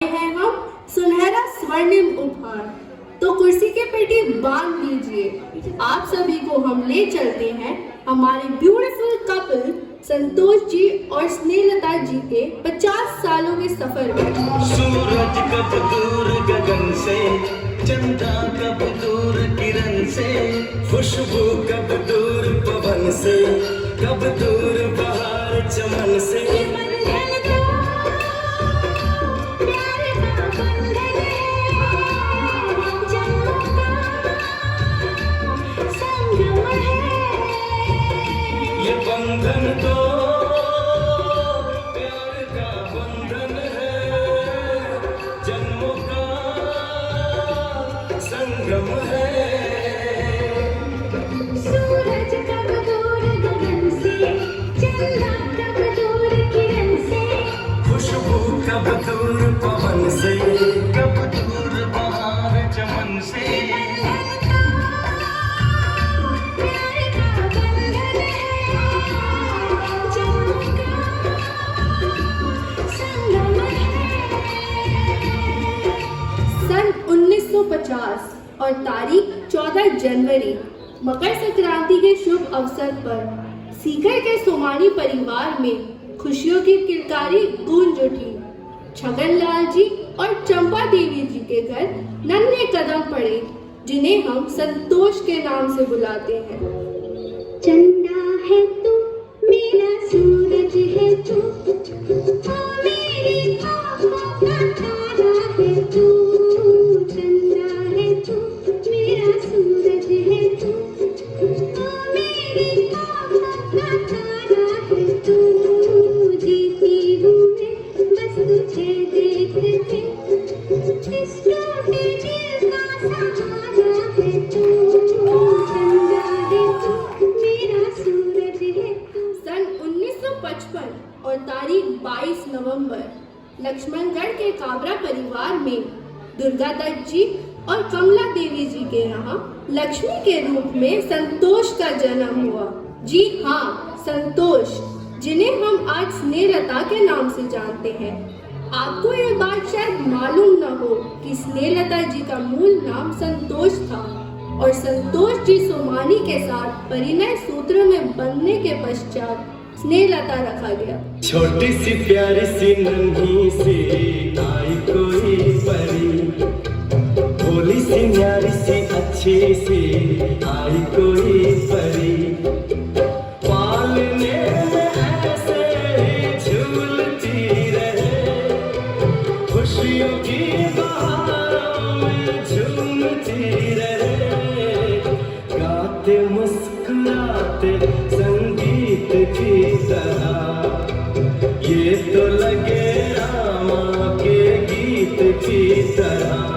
हैं हम सुनहरा स्वर्णिम उपहार। तो कुर्सी के पेटी बांध लीजिए, आप सभी को हम ले चलते हैं हमारे ब्यूटीफुल कपल संतोष जी और स्नेहलता जी के 50 सालों के सफर में। सूरज कब दूर गगन से, चंदा कब दूर किरण से, खुशबू कब दूर पवन से, कब दूर बहार चमन से। ये बंधन तो प्यार का बंधन है, जन्मों का संगम है। सूरज कब दूर गगन से, चंदा कब दूर किरण से, खुशबू कब दूर पवन से, कब दूर बहार चमन से। सन 1950 और तारीख 14 जनवरी मकर संक्रांति के शुभ अवसर पर सीकर के सोमानी परिवार में खुशियों की किलकारी गूंज उठी। छगनलाल जी और चंपा देवी जी के घर नन्हे कदम पड़े, जिन्हें हम संतोष के नाम से बुलाते हैं। चंदा है तू, मेरा सूरज है तू, ओ मेरी आँखों का तारा है तू। चंदा है तू, मेरा सूरज है तू, ओ मेरी आँखों का तारा है तू। जीती हूँ मैं बस तुझे देख के, इस टूटे दिल का सहारा है तू। चंदा है तू, मेरा सूरज है तू। सन 1955 और तारीख 22 नवंबर लक्ष्मणगढ़ के काबरा परिवार में दुर्गा दत्त जी और कमला देवी जी के यहाँ लक्ष्मी के रूप में संतोष का जन्म हुआ। जी हाँ, संतोष, जिन्हें हम आज स्नेहलता के नाम से जानते हैं। आपको ये बात शायद मालूम न हो कि स्नेहलता जी का मूल नाम संतोष था और संतोष जी सोमानी के साथ परिणय सूत्र में बंधने के पश्चात स्नेहलता रखा गया। छोटी सी प्यारी सी नन्ही सी आई कोई परी, भोली सी न्यारी सी अच्छी सी आई कोई परी। पालने में ऐसे ही झूलती रहे, खुशियों की बहारों में झूमती रहे। गाते मुस्कुराते संगीत की तरह, ये तो लगे रामा के गीत की तरह।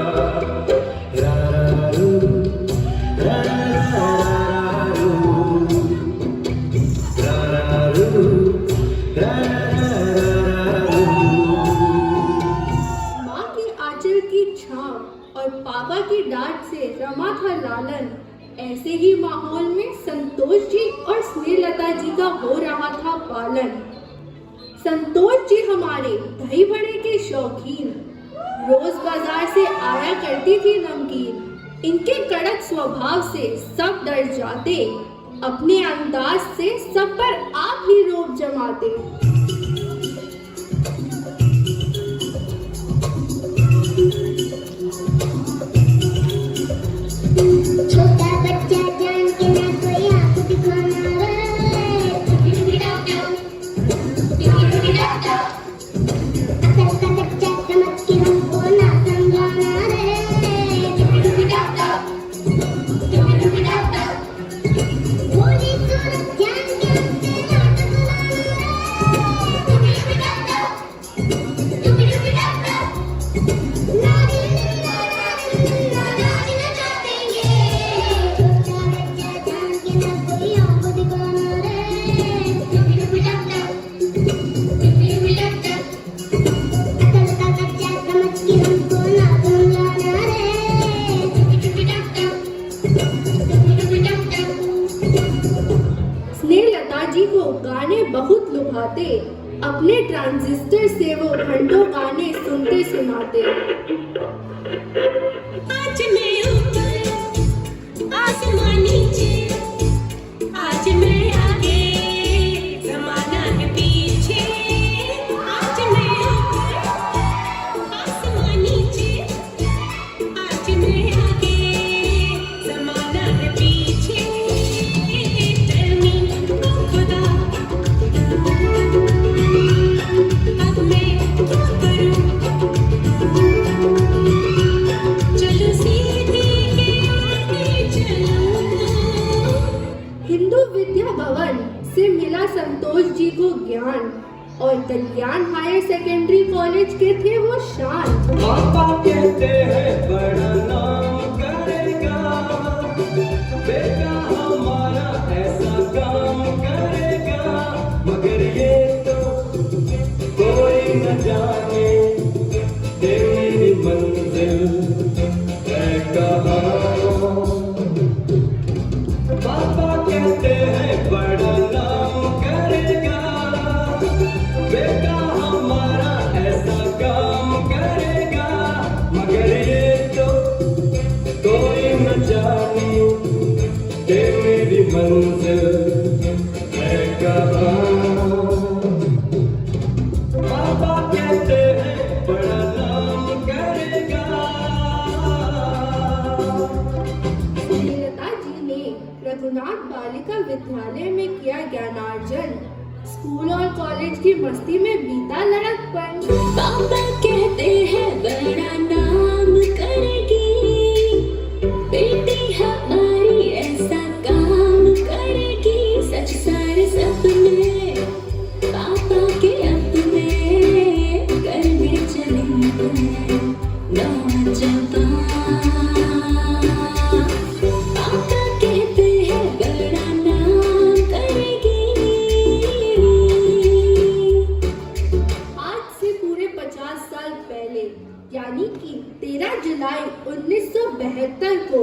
रारू, रारू, रारू, रारू। माँ की आंचल की छांव और पापा की डांट से रमा था लालन। ऐसे ही माहौल में संतोष जी और स्नेहलता जी का हो रहा था पालन। संतोष जी हमारे दही बड़े के शौकीन, रोज बाजार से आया करती थी नमकीन। इनके कड़क स्वभाव से सब डर जाते, अपने अंदाज से सब पर आप ही रोब जमाते। छोटा बच्चा जान के ना कोई आँख दिखाना रे, अकल का कच्चा समझ के हमको ना समझाना रे। भोली सूरत जान के हमसे ना बहुत लुभाते, अपने ट्रांजिस्टर से वो घंटों गाने सुनते सुनाते। आज मैं ऊपर आसमां नीचे, आज मैं आगे ज़माना है पीछे। आज मैं ऊपर आसमां नीचे, आज मैं आगे ज़माना है पीछे। Tell me खुदा अब मैं क्या करूं? चलो सीधे के आगे चलूं। हिंदू विद्या भवन से मिला संतोष जी को ज्ञान और कल्याण हायर सेकेंडरी कॉलेज के थे वो शान। पापा कहते हैं बड़ा नाम करेगा, बेटा हमारा ऐसा काम करेगा, मगर ये तो कोई न जाने तेरी मंजिल है कहाँ। पापा कहते हैं बड़ा नाम करेगा, बेटा हमारा ऐसा काम करेगा, मगर ये तो कोई न जाने कि मेरी मंजिल है कहाँ। पापा कहते हैं बड़ा नाम करेगा। सुनीलता जी ने रघुनाथ बालिका विद्यालय में किया ज्ञानार्जन। स्कूल और कॉलेज की मस्ती में बीता लड़कपन। पापा कहते हैं बड़ा नाम करेगी, बेटी हमारी ऐसा काम करेगी। सच सारे सपने पापा के अपने करने चले हैं नौजवान। पापा कहते हैं बड़ा नाम करेगी। आज से पूरे 50 साल पहले यानी कि 13 जुलाई 1972 को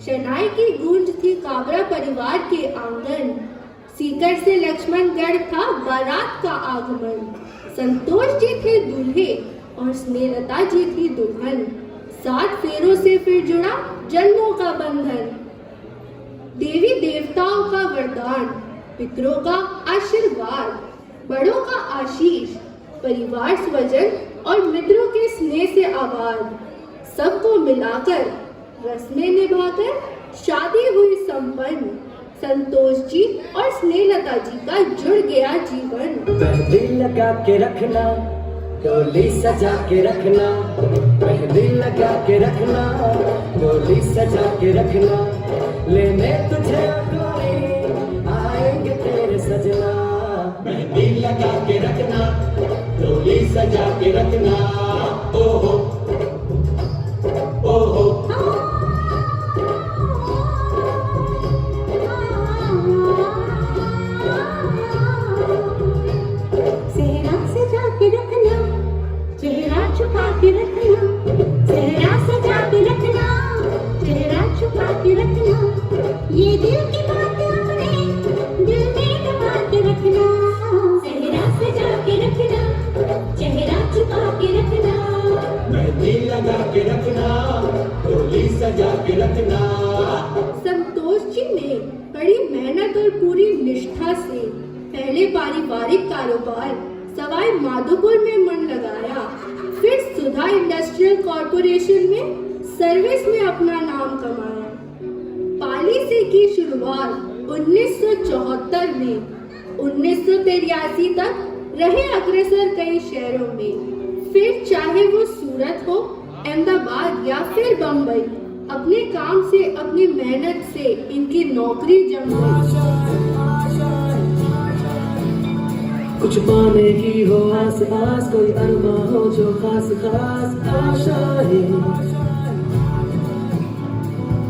शनाई की गूंज थी काबरा परिवार के आंगन। सीकर से लक्ष्मणगढ़ था बारात का आगमन। संतोष जी थे दूल्हे और स्नेहलता जी थी दुल्हन। 7 फेरों से फिर जुड़ा जन्मों का बंधन। देवी देवताओं का वरदान, पितरों का आशीर्वाद, बड़ों का आशीष, परिवार स्वजन और मित्रों के स्नेह से आबाद। सबको मिलाकर रस्में निभाकर शादी हुई संपन्न। संतोष जी और स्नेहलता जी का जुड़ गया जीवन। मेहंदी लगा के रखना, डोली सजा के रखना, मेहंदी लगा के रखना, डोली सजा के रखना, लेने तुझे गोरी आएंगे तेरे सजना। मेहंदी लगा के रखना, डोली सजा के रखना, ओहो ओहो। सेहरा सजा के रखना, चेहरा छुपा के रखना, सेहरा सजा के रखना, चेहरा छुपा के रखना। ये दिल की बात अपने दिल में दबा के रखना। सेहरा सजा के रखना, चेहरा छुपा के रखना। मेहंदी लगा के रखना, डोली सजा के रखना। संतोष जी ने बड़ी मेहनत और पूरी निष्ठा से पहले पारिवारिक कारोबार सवाई माधोपुर में मन लगाया, फिर सुधा इंडस्ट्रियल कॉरपोरेशन में सर्विस में अपना नाम कमाया। पाली से की शुरुआत 1974 में। 1983 तक रहे अग्रसर कई शहरों में, फिर चाहे वो सूरत हो, अहमदाबाद या फिर बम्बई, अपने काम से अपनी मेहनत से इनकी नौकरी जम गई। कुछ पाने की हो आस पास, कोई अरमा हो जो खास खास आशाएं,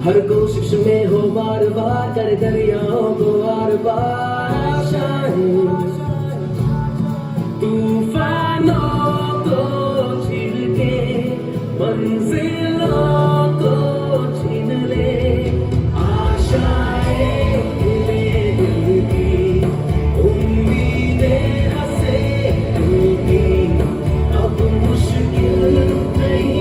हर कोशिश में हो बार बार कर दरियाओं को आर पार आशाएं। तूफानों को झील के मंजिलों को छीन ले, आशाएं दिल की उम्मीदें हंसे, अब मुश्किल नहीं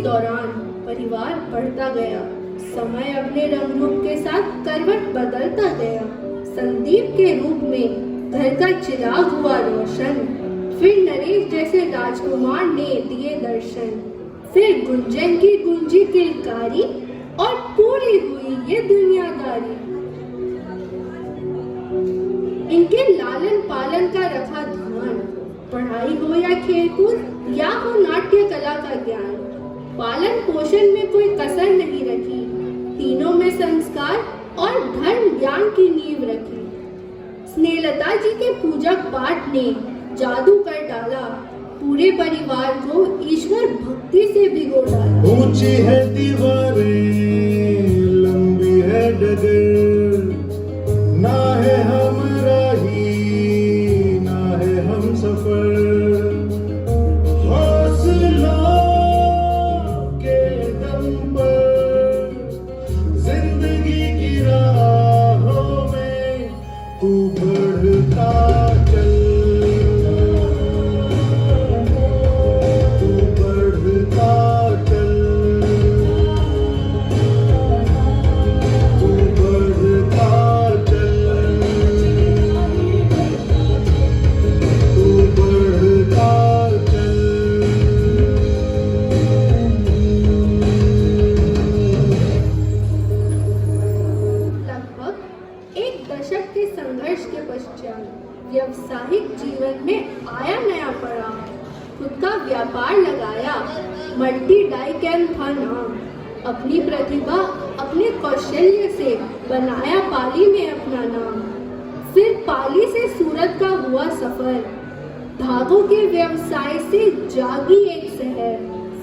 दौरान परिवार बढ़ता गया। समय अपने रंग रूप के साथ करवट बदलता गया। संदीप के रूप में घर का चिराग हुआ रोशन। फिर नरेश जैसे राजकुमार ने दिए दर्शन। फिर गुंजन की गूंजी किलकारी और पूरी हुई ये दुनियादारी। इनके लालन पालन का रखा ध्यान, पढ़ाई हो या खेलकूद या हो नाट्य कला का ज्ञान, पालन पोषण में कोई कसर नहीं रखी। तीनों में संस्कार और धर्म ज्ञान की नींव रखी। स्नेहलता जी के पूजक पाठ ने जादू कर डाला। पूरे परिवार को ईश्वर भक्ति से भिगो डाला। ऊंची है दीवारें, लंबी है डगर, ना है हम राही, ना है हम सफर। हौसलों के दम पर जिंदगी की राहों में तू बढ़ता चल, तू बढ़ता चल, तू बढ़ता चल, तू बढ़ता चल। लगभग एक दशक के संघर्ष के पश्चात व्यवसायिक जीवन में आया नया पड़ाव। खुद का व्यापार लगाया, मल्टी डाई कैन था नाम। अपनी प्रतिभा, अपने कौशल्य से बनाया पाली में अपना नाम। फिर पाली से सूरत का हुआ सफर। धागों के व्यवसाय से जागी एक शहर।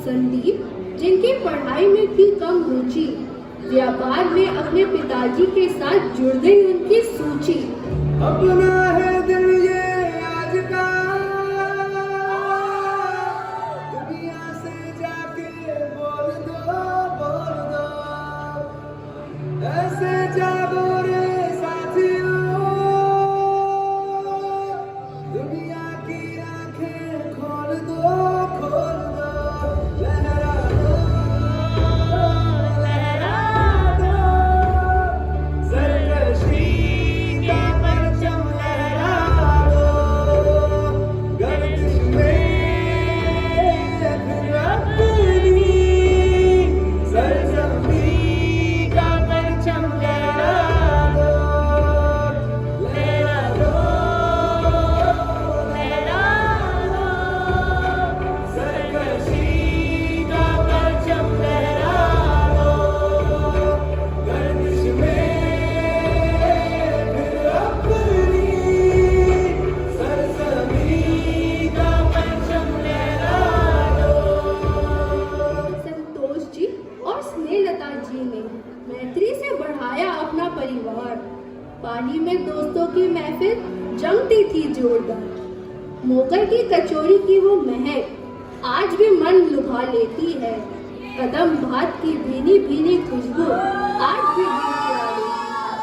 संदीप, जिनकी पढ़ाई में थी कम रुचि, व्यापार में अपने पिताजी के साथ जुड़ गई उनकी सूची। अपना है दिल ये आज का, दुनिया से जाके बोल दो, बोल दो, ऐसे जागो रे साथियों, दुनिया की आंखें खोल दो, खोल दो, लहरा दो, लहरा दो, सरकशी का परचम लहरा दो, गर्दिश में फिर अपनी सरजमी का परचम लहरा दो, लहरा दो, लहरा दो, सरकशी का परचम लहरा दो, गर्दिश में फिर अपनी सरजमी का परचम लहरा दो। संतोष जी और स्नेहलता जी ने मैत्री से बढ़ाया अपना परिवार। पाली में दोस्तों की महफिल जमती थी जोरदार। मोकर की कचौरी की वो महक आज भी मन लुभा लेती है। कदम भात की भीनी भीनी खुशबू आज भी दिल चुरा लेती है।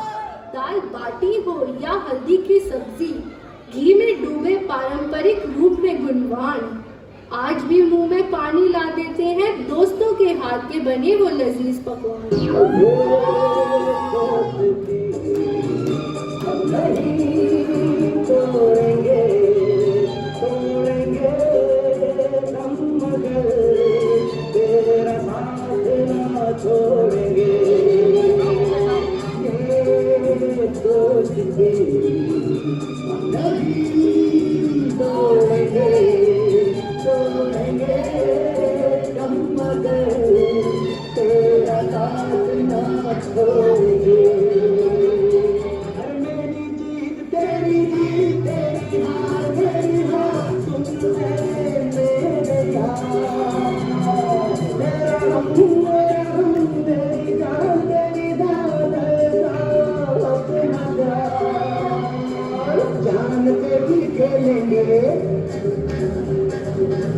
दाल बाटी हो या हल्दी की सब्जी, घी में डूबे पारंपरिक रूप में गुणवान आज भी मुंह में पानी ला देते हैं दोस्तों के हाथ के बने वो लजीज पकवान। तोड़ेंगे तोड़ेंगे हम मगर तेरा साथ ना छोड़ेंगे, ये दोस्ती नहीं तोड़ेंगे, तोड़ेंगे हम मगर तेरा साथ ना छोड़ेंगे। मेरी जीत तेरी जीत, तेरी हार मेरी हार, तुम मेरे यार, मेरा हम तेरी जान, तेरी दाद अपना जान पे भी खेलेंगे,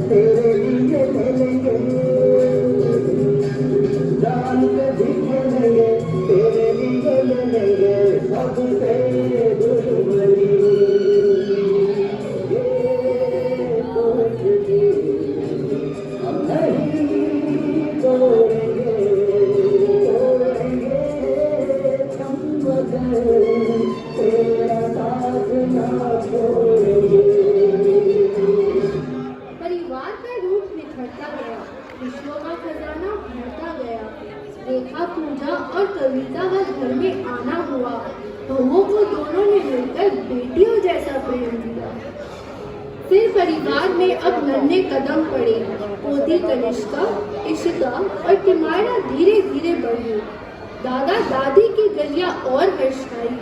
तेरे लिए ले लेंगे, जान पे भी खेलेंगे, तेरे लिए ले लेंगे, सब पे दुश्मनी, ये दोस्ती हम नहीं साथ ना छोड़ेंगे। परिवार का रूप निखरता गया, खुशियों का खजाना भरता गया। रेखा, पूजा और कविता का घर में आना हुआ। बहुओं को दोनों ने मिलकर बेटियों जैसा प्रेम दिया। फिर परिवार में अब नन्हे कदम पड़े। पोती कनिष्का, इशिता और किमायरा धीरे धीरे बढ़ी। दादा दादी की गलियां और हर्षाई।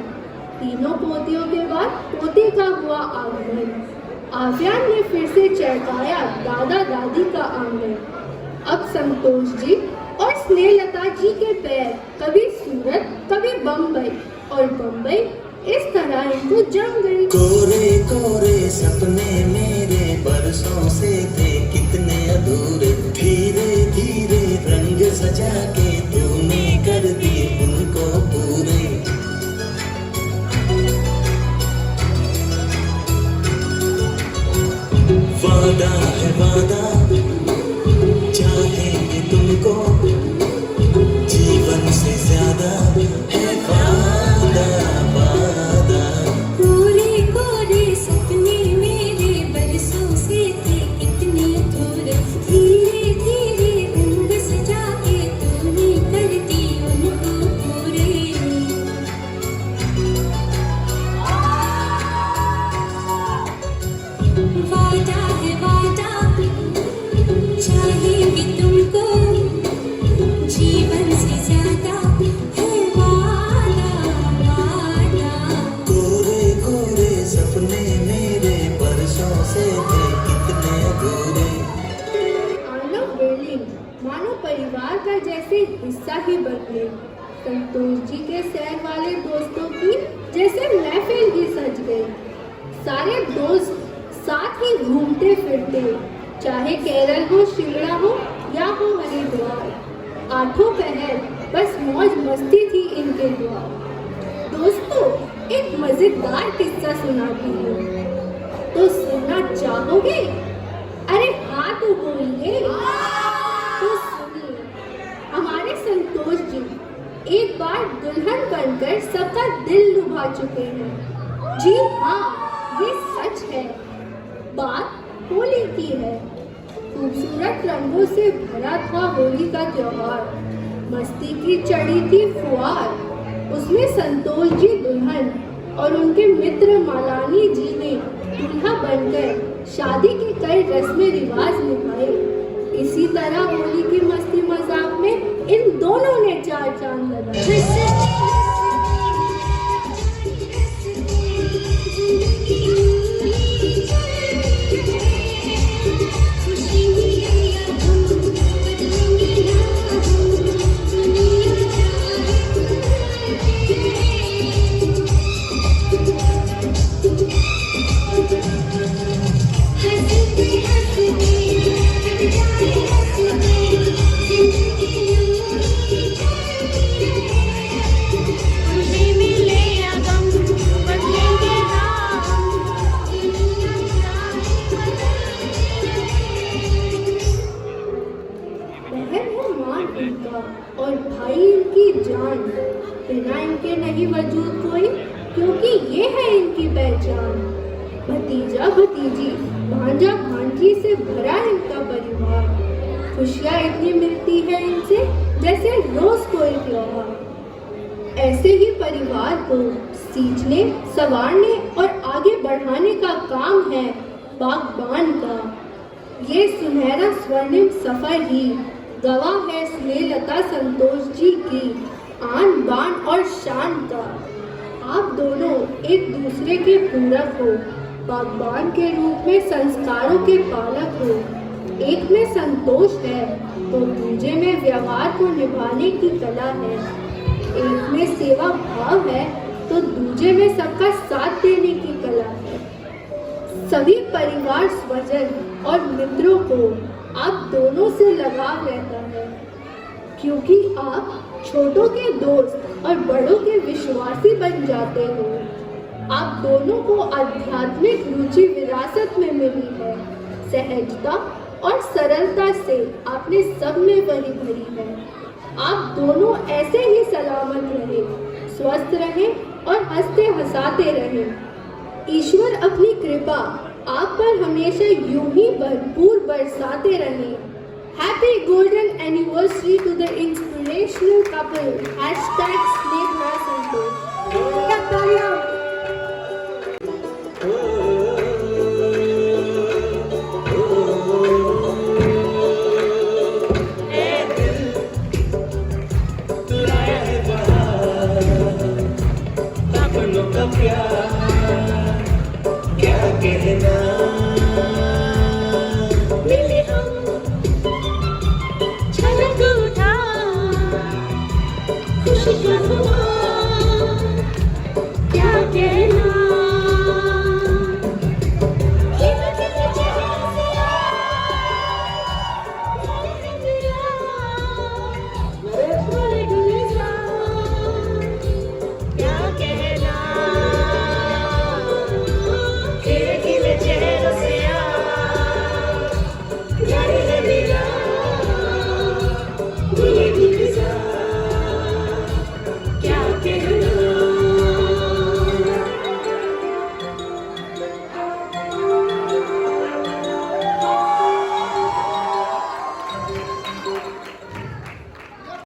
तीनों पोतियों के बाद पोते का हुआ आगमन। आव्यान ने फिर से चहकाया दादा दादी का आंगन। अब संतोष जी और स्नेहलता जी के पैर कभी सूरत कभी बम्बई, और बम्बई इस तरह इनको जम गई। कोरे कोरे सपने मेरे बरसों से थे कितने अधूरे, धीरे धीरे रंग सजा के तूने कर दिए उनको पूरे। वादा है वादा, चाहेंगे तुमको, जीवन से ज्यादा है वादा वादा। कोरे कोरे सपने मेरे बरसों से थे कितने अधूरे, धीरे धीरे रंग सजा के तूने कर दी उनको पूरे। वादा है वादा, चाहेंगे तुमको, जीवन से ज्यादा है वादा वादा। कोरे कोरे सपने मेरे बरसों से थे कितने अधूरे। आर्नव बेर्लिन मानो परिवार का जैसे हिस्सा ही बन गए। संतोष जी के सैर वाले दोस्तों की जैसे महफिल ही सज गई। सारे दोस्त साथ ही घूमते फिरते, चाहे केरल हो, शिमला हो या हो हरिद्वार। आठों पहर बस मौज मस्ती थी इनके द्वार। दोस्तों, एक मजेदार किस्सा सुनाती हूँ, तो सुनना चाहोगे? अरे हाँ तो बोलिए। तो सुनिए, हमारे संतोष जी एक बार दुल्हन बनकर सबका दिल लुभा चुके हैं। जी हाँ, ये सच है। बात होली की है। खूबसूरत रंगों से भरा था होली का त्योहार। मस्ती की चढ़ी थी फुहार। उसमें संतोष जी दुल्हन और उनके मित्र मालानी जी ने दूल्हा बनकर शादी के कई रस्में रिवाज निभाए। इसी तरह होली की मस्ती मजाक में इन दोनों ने चार चांद लगाए। और भाई इनकी जान, बिना इनके नहीं वजूद कोई, क्योंकि ये है इनकी पहचान। भतीजा भतीजी, भांजा भांजी से भरा इनका परिवार। खुशियाँ इतनी मिलती है इनसे जैसे रोज कोई त्योहार। ऐसे ही परिवार को सींचने, संवारने और आगे बढ़ाने का काम है बागबान का। ये सुनहरा स्वर्णिम सफर ही गवाह है स्नेहलता संतोष जी की आन बान और शान का। आप दोनों एक दूसरे के पूरक हो, बागबान के रूप में संस्कारों के पालक हो। एक में संतोष है तो दूजे में व्यवहार को निभाने की कला है। एक में सेवा भाव है तो दूजे में सबका साथ देने की कला है। सभी परिवार स्वजन और मित्रों को आप दोनों से लगाव रहता है, क्योंकि आप छोटों के दोस्त और बड़ों के विश्वासी बन जाते हो। आप दोनों को आध्यात्मिक रुचि विरासत में मिली है। सहजता और सरलता से आपने सब में वही भरी है। आप दोनों ऐसे ही सलामत रहे, स्वस्थ रहे और हंसते हंसाते रहे। ईश्वर अपनी कृपा आप पर हमेशा यूं ही भरपूर बरसाते रहे। Happy golden anniversary to the inspirational couple #Sneha Santosh.